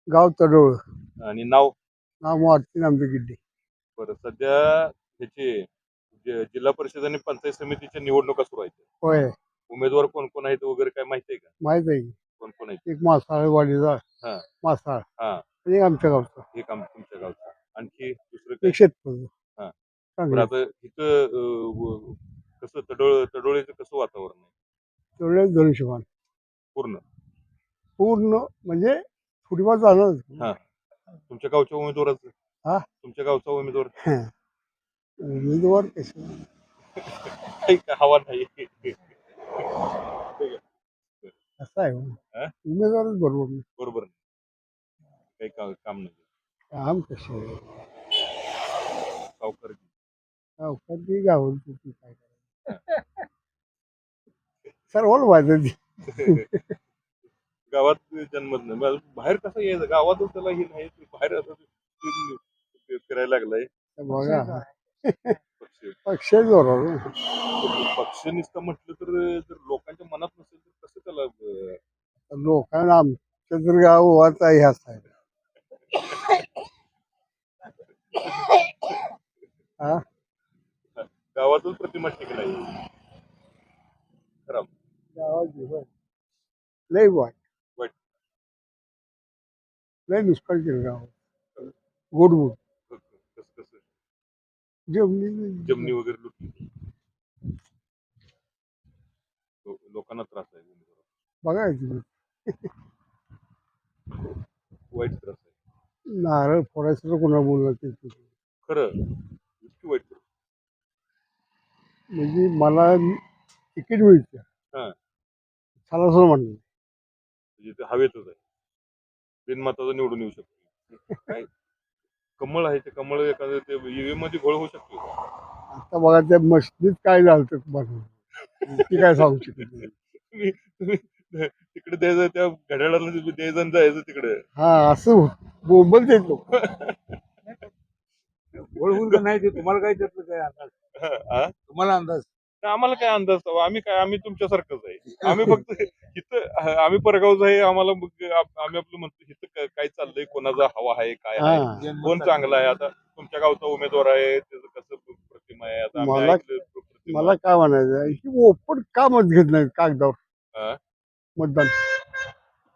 गाव तडोळ. आणि नाव? नाव मारुती नामदेव गिड्डे. बरं, सध्या ह्याचे जिल्हा परिषद आणि पंचायत समितीच्या निवडणुका सुरू आहेत. होय, उमेदवार कोण कोण आहेत वगैरे काय माहिती आहे का? माहित आहे की. कोण कोण आहेत? एक मासाळवाडीचा हा मासाळ हा. आणि एक आमच्या गावचा. हे काम तुमच्या गावचं. आणखी दुसरं काय? एक शेतकरी हा. बरं, चांगलं. आता इथं कसं तडोळीचं कसं वातावरण आहे तेवढे धनुष्यबाण पूर्ण? पूर्ण म्हणजे थोडीफार जाणार. हा. तुमच्या गावच्या उमेदवाराचं? हा. तुमच्या गावचा उमेदवार उमेदवार कसे काही का हवा नाही? असं आहे हो. हा? उमेदवारच बरोबर नाही. बरोबर नाही. काही काम नाही. काम कसे सावकार कधी गावून काय करायचं सर्वांना माहिती आहे. गावात जन्मत नाही मग बाहेर कसं यायचं? गावातच त्याला हे नाही, बाहेर असं फिरायला लागलाय. बघा पक्ष पक्ष बरोबर पक्ष नुसतं म्हटलं तर जर लोकांच्या मनात नसेल तर कसं त्याला लोकांना आमचं तर गाव वाचा ह्याच आहे. हा गावातच प्रतिमा टिकलाय खराब गावाची होय. लय वाईट वाईट. लय नुकसान केलं गाव गोडगोड कसं कसं जमिनी जमिनी वगैरे लुटली, लोकांना त्रास आहे, बघायची वाईट त्रास आहे. नारळ फोडायचं तर कोणा बोलणार ते खरं इतकी वाईट त्रास. म्हणजे मला तिकीट मिळतं हा. चला असं म्हणलं म्हणजे ते हवेतच आहे, बिनमताचा निवडून येऊ शकतो. काय कमळ आहे ते कमळ एखादं ते ईव्हीएम मध्ये घोळ होऊ शकतो. आता बघा त्या मस्जिदीत काय झालं तर बघा ती काय सांगू शकत नाही. तुम्ही तिकडे द्यायचं, त्या घड्याळाला द्यायचं आणि जायचं तिकडे. हा असं बोंबल देत लोक नाही ते तुम्हाला काय त्यातलं काय अंदाज? तुम्हाला अंदाज? आम्हाला काय अंदाज? आम्ही तुमच्यासारखंच आहे. आम्ही फक्त इथं आम्ही परगावचं आहे. आम्हाला आम्ही आपलं म्हणतो इथं काय चाललंय, कोणाचा हवा आहे, काय आहे, हा कोण चांगला आहे. आता तुमच्या गावचा उमेदवार आहे, त्याचं कसं प्रतिमा आहे, आता आम्ही मला ऐकलं प्रतिमा. मला काय म्हणायचं की ओपन का मत घेत नाही कागदावर हा? मतदान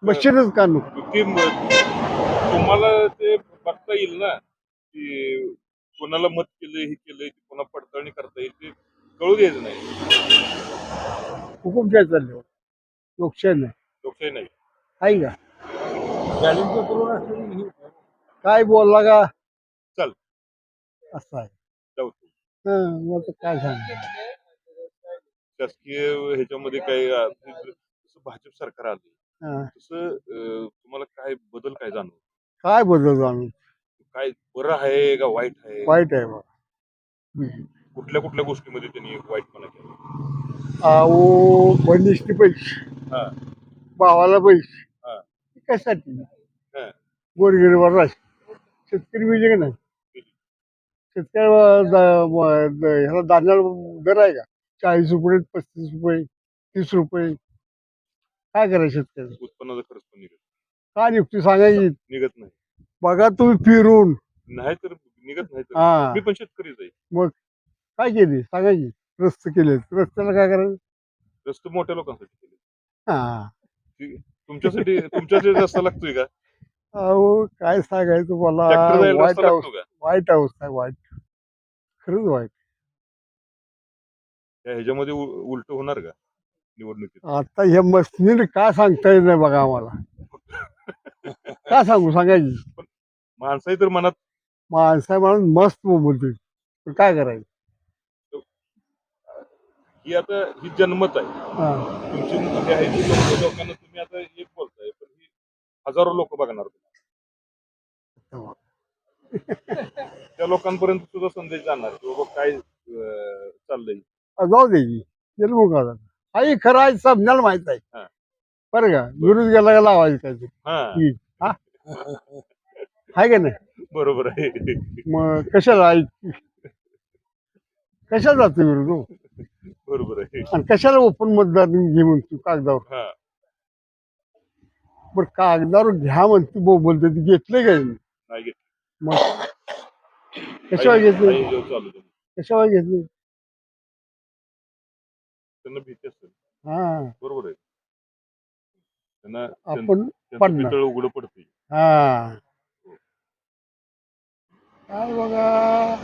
मशीनच का नको की तुम्हाला ते बघता येईल ना की कोणाला मत केलंय, हे केलंय, कोणा पडताळणी करता येईल, ते कळू द्यायचं नाही. हुकुमशाही चालले लोकशाही नाही लोकशाही नाही. आहे का बॅलन्स करून असलेली ही काय बोलला का चल असं आहे. जाऊ. मग आता काय सांग शासकीय ह्याच्यामध्ये काही जसं भाजप सरकार आलं तसं तुम्हाला काय बदल काय जाणवतो? काय बदल जाणून काय बरं आहे का वाईट आहे? वाईट आहे बघा कुठल्या कुठल्या गोष्टीमध्ये त्यांनी वाईटपणा केला? अहो बंदिष्टी पैसे हा भावाला पैसे हा कशासाठी हा. गोरगरीबावर राश शेतकरी मिळते का नाही शेतकरी ह्याला धान्याला दर आहे का 40 रुपये 35 रुपये 30 रुपये काय करायचं शेतकरी उत्पन्नाचा खर्च पण निघत काय निघतो सांगायची निघत नाही. बघा तुम्ही फिरून नाही तर निघत नाही तर हा मी पण शेतकरीच आहे. मग काय केली सांगायची रस्ते केले रस्त्याला काय करायचं रस्ते मोठ्या लोकांसाठी केले. हा तुमच्यासाठी रस्ता लागतोय का? अहो काय सांगायचं तुम्हाला ट्रॅक्टर जायला वाईट रस्ता लागतो का? वाईट अवस्था आहे वाईट खरंच वाईट त्या ह्याच्यामध्ये उलट होणार का निवडणुकीत? आता हे मस्तीने काय सांगता येत नाही बघा आम्हाला काय सांगू सांगायची माणसाही तर मनात माणसा म्हणून मस्त बोलते पण काय करायचं ही आता ही जन्मत आहे हा तुमची हे आहे ती लोकांना तुम्ही आता एक बोलताय पण ही हजारो लोक बघणार त्या लोकांपर्यंत सुद्धा संदेश जाणार की बाबा काय चाललंय. जाऊ दे की जन्म का आई खरं आहे समजायला माहित आहे हा. बरं का विरोध गेला का लावायचं काय ते हा आहे का नाही बरोबर आहे. मग कशाला कशाला जातो विरोध बरोबर आहे. आणि कशाला ओपन मतदार घे म्हणतो कागदावर हा बरं कागदावर घ्या म्हणते बोलते ती घेतले काय नाही घेतलं. मग कशावर घेतले काही दिवस चालू आहे. कशावर घेतले त्यांना भीती असते. हा बरोबर आहे. त्यांना आपण त्यांचं पडणार. पितळ उघडं पडते. हा काय बघा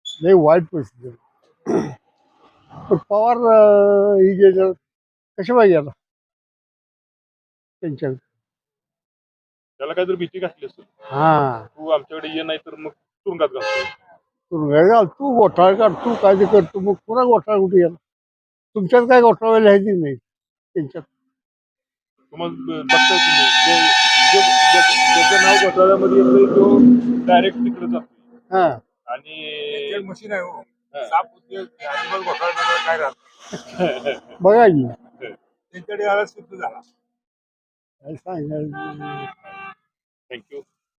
लय वाईट परिस्थिती आहे. पण पवार ही गेल्या कशा पाहिजे गेला त्यांच्या त्याला काहीतरी भीती घातली असेल. हा तू आमच्याकडे ये नाही तर मग तुरुंगात घालतो. तू काय घाल तू घोटाळा काढ तू काय ते करतो मग पुन्हा घोटाळा कुठे गेला तुमच्यात काय घोटाळा लिहायची नाही त्यांच्यात तुम्हाला बघताय तुम्ही ज्याचं नाव घोटाळ्यामध्ये येतंय तो डायरेक्ट तिकडे जातो. हा आणि मशीन आहे हो साप उद्योग अजिबात घोटाळा काय राहत बघा की त्यांच्याकडे आला सिद्ध झाला काय सांगायचं थँक्यू.